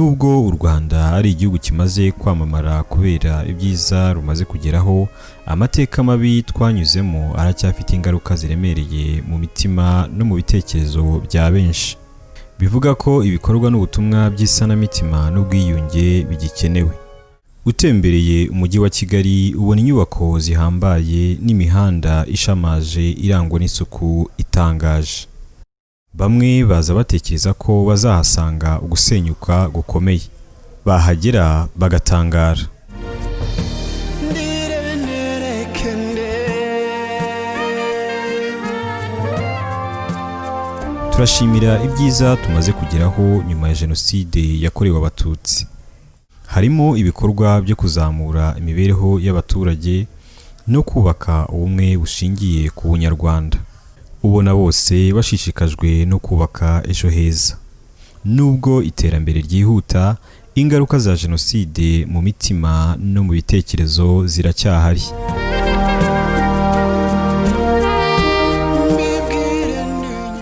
Nubwo u Rwanda ari igihugu kimaze kwamamara kubera ibyiza rumaze kugeraho, amateka mabi twanyuzemo aracyafite ingaruka ziremereye mu mitima no mu bitekerezo bya benshi. Bivuga ko ibikorwa n'ubutumwa by'isanamitima n'ubwiyunge bigikenewe. Utembereye umujyi wa Kigali ubona inyubako zihambaye n'imihanda ishamaje irangwa n'isuku itangaje. Bamwe baza batekereza ko bazahasanga ugusenyuka gukomeye, bahagera bagatangara. Turashimira ibyiza tumaze kugeraho nyuma ya Jenoside yakorewe Abatutsi. Harimo ibikorwa byo kuzamura imibereho y'abaturage no kubaka ubumwe bushingiye ku bunyarwanda. Ubona bose bashishikajwe no kubaka ejo heza. Nubwo iterambere ryihuta, ingaruka za Jenoside mu mitima no mu bitekerezo ziracyahari.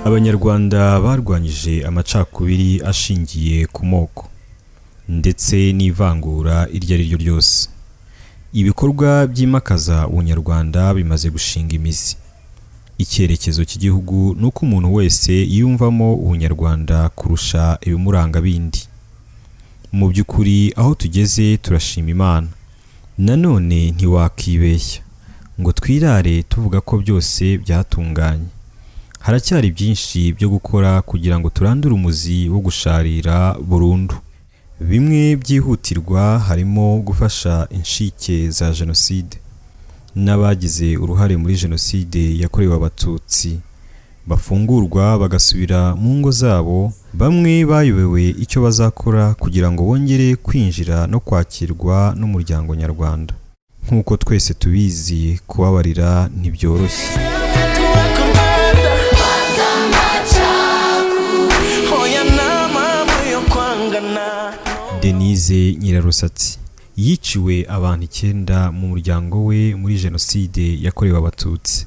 Abanyarwanda barwanyije amacakubiri ashingiye ku moko ndetse n'ivangura iryo ari ryo ryose. Ibikorwa byimakaza ubunyarwanda bimaze gushinga imizi. Icyerekezo cy'igihugu nuko umuntu wese yiyumvamo ubunyarwanda kurusha ibimuranga bindi. Mu by'ukuri aho tugeze turashima Imana. Nanone ntiwakibeshya ngo twirare tuvuga ko byose byatunganye. Haracyari byinshi byo gukora kugira ngo turandure umuzi wo gusharira burundu. Bimwe byihutirwa harimo gufasha inshike za Jenoside n'abagize uruhare muri Jenoside yakorewe Abatutsi bafungurwa bagasubira mu ngo zabo. Bamwe bayobewe icyo bazakora kugira ngo bongere kwinjira no kwakirwa n'umuryango nyarwanda. Nk'uko twese tubizi, kubabarira ntibyoroshye. Denise Nyirarusatsi yiciwe abantu 9 mu muryango we muri Jenoside yakorewe Abatutsi.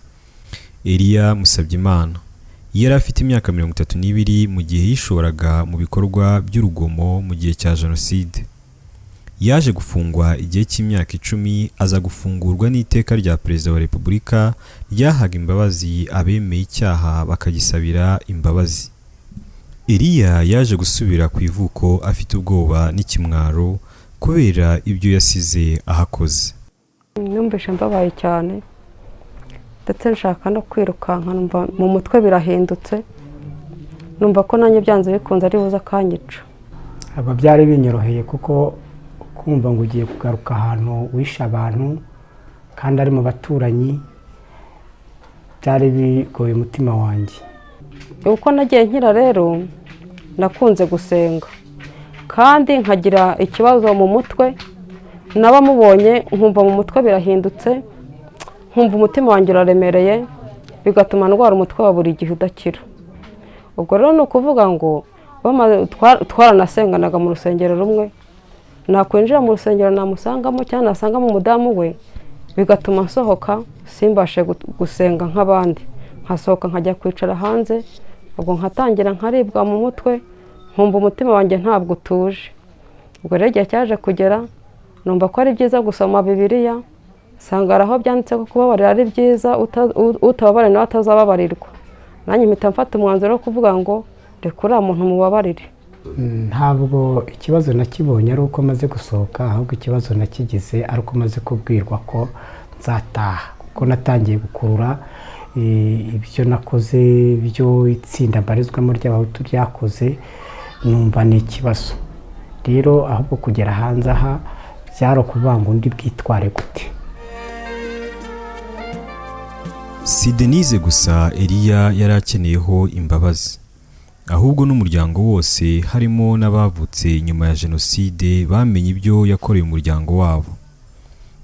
Elia Musabyimana yari afite imyaka 32 mu gihe yishoraga mu bikorwa by'urugomo mu gihe cya Jenoside. Yaje gufungwa igihe cy'imyaka 10, aza gufungurwa n'iteka rya Perezida wa Repubulika ryahaga imbabazi abemeye icyaha bakagisabira imbabazi. Elia yaje gusubira ku ivuko afite ubwoba n'ikimwaro kubera ibyo yasize ahakoze. Numvise mbabaye cyane ndetse nshaka no kwirukanka, numva mu mutwe birahindutse, numva ko nanjye byanze bikunze ari buza kanyica. Aba byari binyoroheye kuko kumva ngo ugiye kugaruka ahantu wisha abantu kandi ari mu baturanyi byari bigoye umutima wanjye. Uko nagiye nkira rero nakunze gusenga kandi nkagira ikibazo mu mutwe, nabamubonye nkumva mu mutwe birahindutse, nkumva umutima wanjye uraremereye, bigatuma ndwara umutwe wa buri gihe udakira. Ubwo rero ni ukuvuga ngo twaranasenganaga mu rusengero rumwe, nakwinjira mu rusengero namusangamo cyangwa nasangamo umudamu we, bigatuma nsohoka simbashe gusenga nk'abandi. Nkasohoka nkajya kwicara hanze, ubwo nkatangira nkaribwa mu mutwe, nkumva umutima wanjye ntabwo utuje. Ubwo rero igihe cyaje kugera, numva ko ari byiza gusoma Bibiliya, sanga aho byanditse ko kubabarira ari byiza, utababarira nawe atazababarirwa. Nanjye mpita mfata umwanzuro wo kuvuga ngo reka uriya muntu mubabarire. Ntabwo ikibazo nakibonye ari uko maze gusohoka, ahubwo ikibazo nakigize ari uko maze kubwirwa ko nzataha, kuko natangiye gukurura ibyo nakoze byo itsinda mbarizwamo ry'abahutu ryakoze, numva ni ikibazo. Rero ahubwo kugera hanze aha byaro kubanga undi bwitware gute. Si Denise gusa Elia yari akeneyeho imbabazi, ahubwo n'umuryango wose harimo n'abavutse nyuma ya Jenoside bamenye ibyo yakoreye umuryango wabo.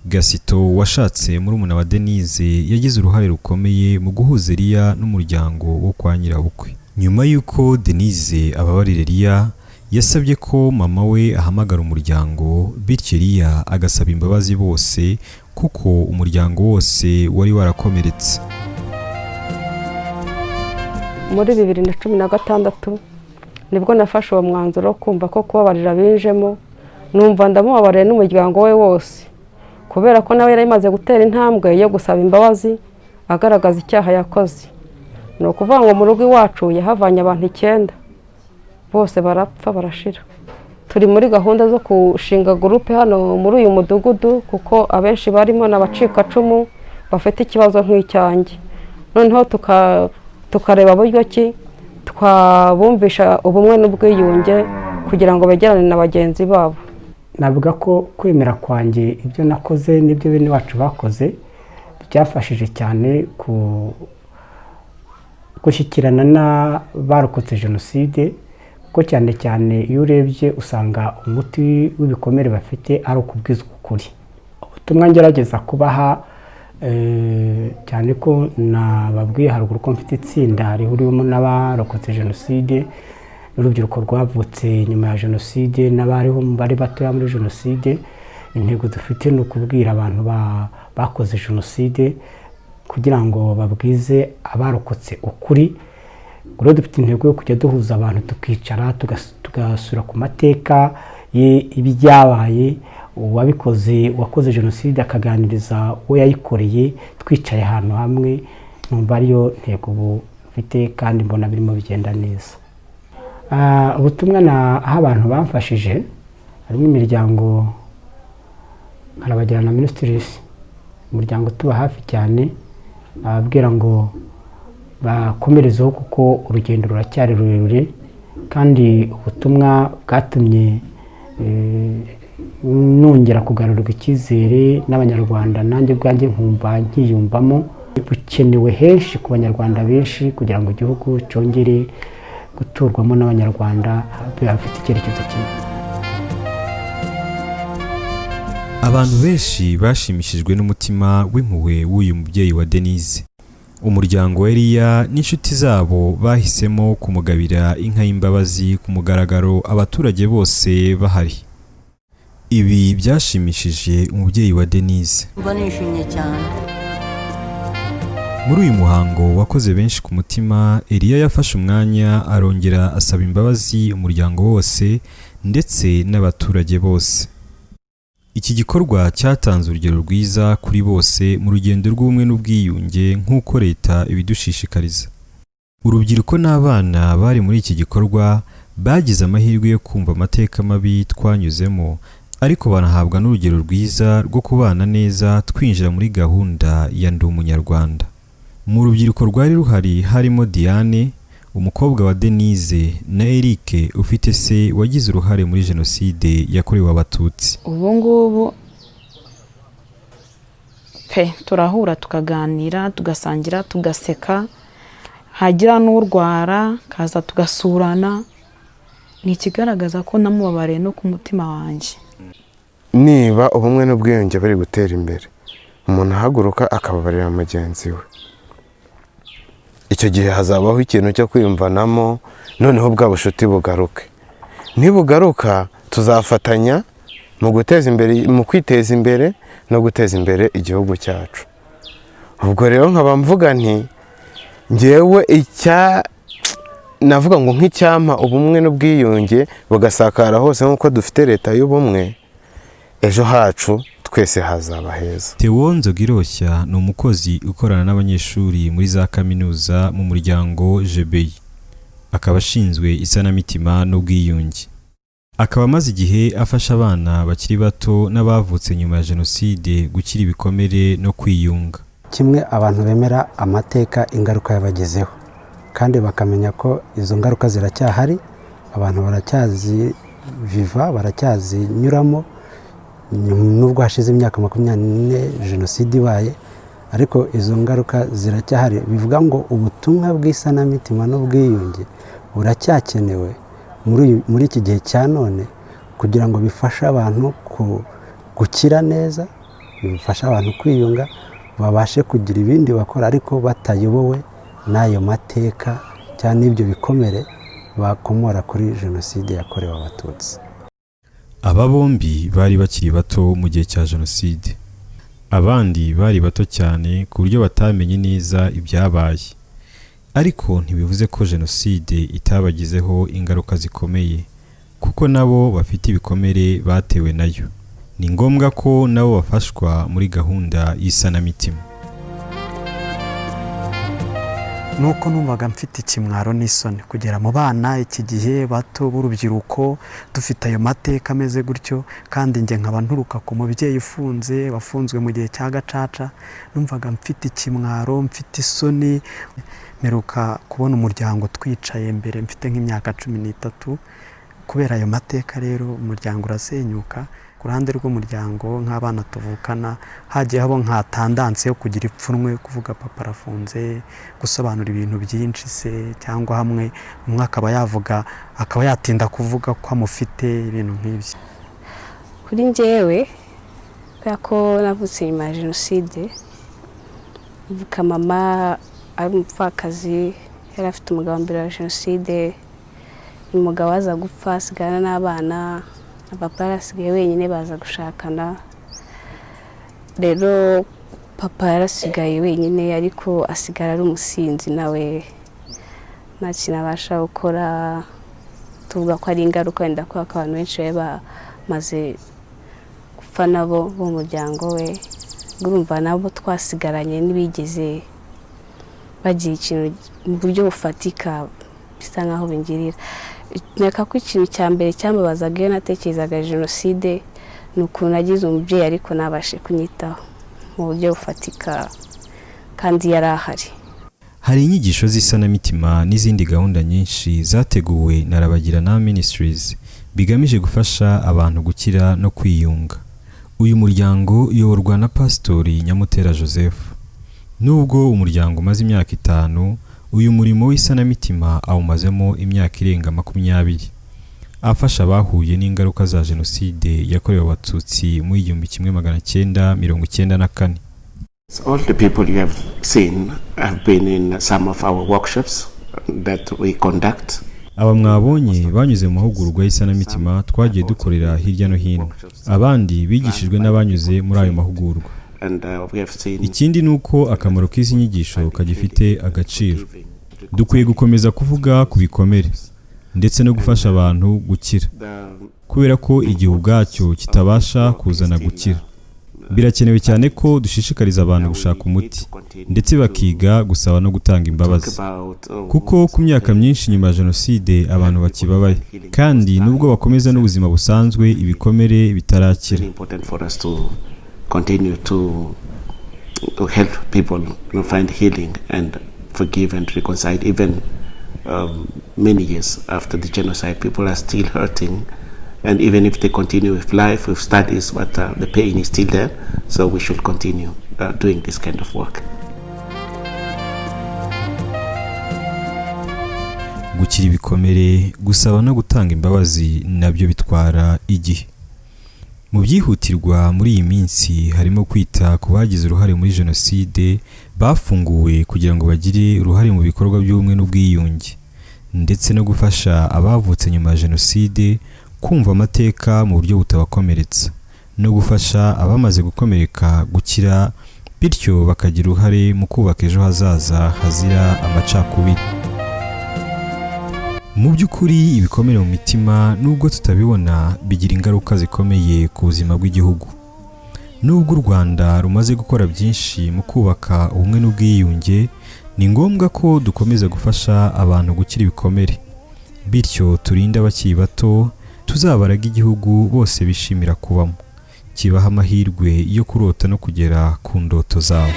Gasito washatse murumuna wa Denise yagize uruhare rukomeye mu guhuza Elia n'umuryango wo kwa nyirabukwe. Nyuma yuko Denise ababarira Elia, yasabye ko mama we ahamagara umuryango, bityo Elia agasaba imbabazi bose kuko umuryango wose wari warakomeretse. Muri 2016 nibwo nafashe uwo mwanzuro wo kumva ko kubabarira binjemo, numva ndamubabariye n'umuryango we wose, kubera ko nawe yari imaze gutera intambwe yo gusaba imbabazi agaragaza icyaha yakoze. Ni ukuvuga ngo mu rugo iwacu yahavanye abantu 9 bose barapfa barashira. Turi muri gahunda zo kushinga gurupe hano muri uyu mudugudu, kuko abenshi barimo n'abacikacumu bafite ikibazo nk'icyanjye. Noneho tukareba buryo ki twabumvisha ubumwe n'ubwiyunge kugira ngo begerane na bagenzi babo. Navuga ko kwemera kwanjye ibyo nakoze n'ibyo bene wacu bakoze byafashije cyane gushyikirana n'abarokotse jenoside, kuko cyane cyane iyo urebye usanga umuti w'ibikomere bafite ari ukubwizwa ukuri. Ubutumwa ngerageza kubaha cyane ko nababwiye haruguru ko mfite itsinda rihuriwemo n'abarokotse jenoside n'urubyiruko rwavutse nyuma ya jenoside n'abariho bari batoya muri jenoside. Intego dufite ni ukubwira abantu bakoze jenoside kugira ngo babwize abarokotse ukuri. Rero dufite intego yo kujya duhuza abantu tukicara tugasura ku mateka y'ibyabaye, uwabikoze wakoze jenoside akaganiriza uwo yayikoreye, twicaye ahantu hamwe. Numva ariyo ntego ubu mfite kandi mbona birimo bigenda neza. Ubutumwa aho abantu bamfashije harimo imiryango nka RABAGIRANA MINISTRIES, umuryango tuba hafi cyane, ababwira ngo bakomerezeho kuko urugendo ruracyari rurerure, kandi ubutumwa bwatumye nongera kugarurwa icyizere n'abanyarwanda, nanjye bwanjye nkumva nkiyumvamo. Bukenewe henshi ku banyarwanda benshi kugira ngo igihugu cyongere guturwamo n'abanyarwanda bafite icyerekezo kimwe. Abantu benshi bashimishijwe n'umutima w'impuhwe w'uyu mubyeyi wa Denise. Umuryango wa Eliya n'inshuti zabo bahisemo kumugabira inka y'imbabazi ku mugaragaro, abaturage bose bahari. Ibi byashimishije umubyeyi wa Denise. Nishimye cyane. Muri uyu muhango wakoze benshi ku mutima, Eliya yafashe umwanya arongera asaba imbabazi umuryango wose ndetse n'abaturage bose. Iki gikorwa cyatanze urugero rwiza kuri bose mu rugendo rw'ubumwe n'ubwiyunge nk'uko leta ibidushishikariza. Urubyiruko n'abana bari muri iki gikorwa bagize amahirwe yo kumva amateka mabi twanyuzemo, ariko banahabwa n'urugero rwiza rwo kubana neza twinjira muri gahunda ya Ndi Umunyarwanda. Mu rubyiruko rwari ruhari harimo Diane, umukobwa wa Denise, na Eric ufite se wagize uruhare muri jenoside yakorewe Abatutsi. Ubu ngubu turahura tukaganira, tugasangira, tugaseka, hagira n'urwara kaza tugasurana. Ni ikigaragaza ko namubabariye no ku mutima wanjye. Niba ubumwe n'ubwiyunge bari gutera imbere, umuntu ahaguruka akababarira mugenzi we, icyo gihe hazabaho ikintu cyo kwiyumvanamo, noneho bwa bushuti bugaruke. Nibugaruka tuzafatanya mu kwiteza imbere no guteza imbere igihugu cyacu. Ubwo rero nkaba mvuga nti ngewe navuga ngo nk'icyampa ubumwe n'ubwiyunge bugasakara hose nk'uko dufite leta y'ubumwe, ejo hacu twese hazaba heza. Theo Nzogiroshya ni umukozi ukorana n'abanyeshuri muri za kaminuza mu muryango RABAGIRANA, akaba ashinzwe isanamitima n'ubwiyunge. Akaba amaze igihe afasha abana bakiri bato n'abavutse nyuma ya jenoside gukira ibikomere no kwiyunga. Kimwe abantu bemera amateka ingaruka yabagezeho, kandi bakamenya ko izo ngaruka ziracyahari, abantu baracyaziviva, baracyazinyuramo. Nubwo hashize imyaka 24 jenoside ibaye, ariko izo ngaruka ziracyahari. Bivuga ngo ubutumwa bw'isanamitima n'ubwiyunge buracyakenewe muri iki gihe cya none, kugira ngo bifashe abantu gukira neza, bifashe abantu kwiyunga, babashe kugira ibindi bakora ariko batayobowe n'ayo mateka cyane ibyo bikomere bakomora kuri jenoside yakorewe Abatutsi. Aba bombi bari bakiri bato mu gihe cya jenoside, abandi bari bato cyane ku buryo batamenye neza ibyabaye. ariko ntibivuze ko jenoside itabagizeho ingaruka zikomeye kuko nabo bafite ibikomere batewe nayo. Ni ngombwa ko nabo bafashwa muri gahunda y'isanamitima. Nuko numvaga mfite ikimwaro n'isoni kugera mu bana iki gihe bato b'urubyiruko dufite ayo mateka ameze gutyo, kandi njye nkaba nturuka ku mubyeyi wafunzwe mu gihe cya gacaca. Numvaga mfite ikimwaro, mfite isoni. Mperuka kubona umuryango twicaye mbere mfite nk'imyaka 13. Kubera ayo mateka rero umuryango urasenyuka. Ku ruhande rw'umuryango nk'abana tuvukana hagiye habo nka tandanse yo kugira ipfunwe, kuvuga papa arafunze, gusobanura ibintu byinshi se, cyangwa hamwe umwe akaba yatinda kuvuga ko amufite ibintu nk'ibyo. Kuri njyewe kubera ko navutse nyuma ya jenoside, mvuka mama ari umupfakazi, yari afite umugabo mbere ya jenoside, umugabo aza gupfa asigana n'abana, papa yarasigaye wenyine baza gushakana. Rero papa yarasigaye wenyine ariko asigara ari umusinzi, nawe nta kintu abasha gukora. Tuvuga ko ari ingaruka wenda ko abantu benshi bamaze gupfa nabo mu muryango we. Urumva nabo twasigaranye n'ibigeze bagira ikintu mu buryo bufatika bisa nkaho bingirira. Neka ko ikintu cya mbere cyambabazaga iyo natekerezaga jenoside ni ukuntu nagize umubyeyi ariko nabashe kunyitaho mu buryo bufatika kandi yari ahari. Hari inyigisho z'isanamitima n'izindi gahunda nyinshi zateguwe na RABAGIRANA Ministries bigamije gufasha abantu gukira no kwiyunga. Uyu muryango uyoborwa na Pastori Nyamutera Joseph. Nubwo umuryango umaze imyaka 5, uyu murimo w'isanamitima awumazemo imyaka irenga 20. Afasha abahuye n'ingaruka za jenoside yakorewe Abatutsi mu 1994. All the people you have seen have been in some of our workshops that we conduct. Aba mwabonye banyuze mu mahugurwa y'isanamitima twagiye dukorera hirya no hino. Abandi bigishijwe n'abanyuze muri ayo mahugurwa. Ikindi nuko akamaro k'izi nyigisho kagifite agaciro. Dukwiye gukomeza kuvuga ku bikomere ndetse no gufasha abantu gukira, kubera ko igihe ubwacyo kitabasha kuzana gukira. Birakenewe cyane ko dushishikariza abantu gushaka umuti ndetse bakiga gusaba no gutanga imbabazi, kuko ku myaka myinshi nyuma ya jenoside abantu bakibabaye, kandi nubwo bakomeza n'ubuzima busanzwe ibikomere bitarakira. Continue to help people find healing and forgive and reconcile. Even many years after the genocide, people are still hurting, and even if they continue with life, with studies, but the pain is still there. So we should continue doing this kind of work. Gukira ibikomere, gusaba no gutanga imbabazi nabyo bitwara igihe. Mu byihutirwa muri iyi minsi harimo kwita ku bagize uruhare muri jenoside bafunguwe kugira ngo bagire uruhare mu bikorwa by'ubumwe n'ubwiyunge, ndetse no gufasha abavutse nyuma ya jenoside kumva amateka mu buryo butabakomeretsa, no gufasha abamaze gukomereka gukira, bityo bakagira uruhare mu kubaka ejo hazaza hazira amacakubiri. Mu by'ukuri ibikomere mu mitima nubwo tutabibona bigira ingaruka zikomeye ku buzima bw'igihugu. Nubwo u Rwanda rumaze gukora byinshi mu kubaka ubumwe n'ubwiyunge, ni ngombwa ko dukomeza gufasha abantu gukira ibikomere, bityo turinde abakiri bato, tuzabaraga igihugu bose bishimira kubamo, kibaha amahirwe yo kurota no kugera ku ndoto zabo.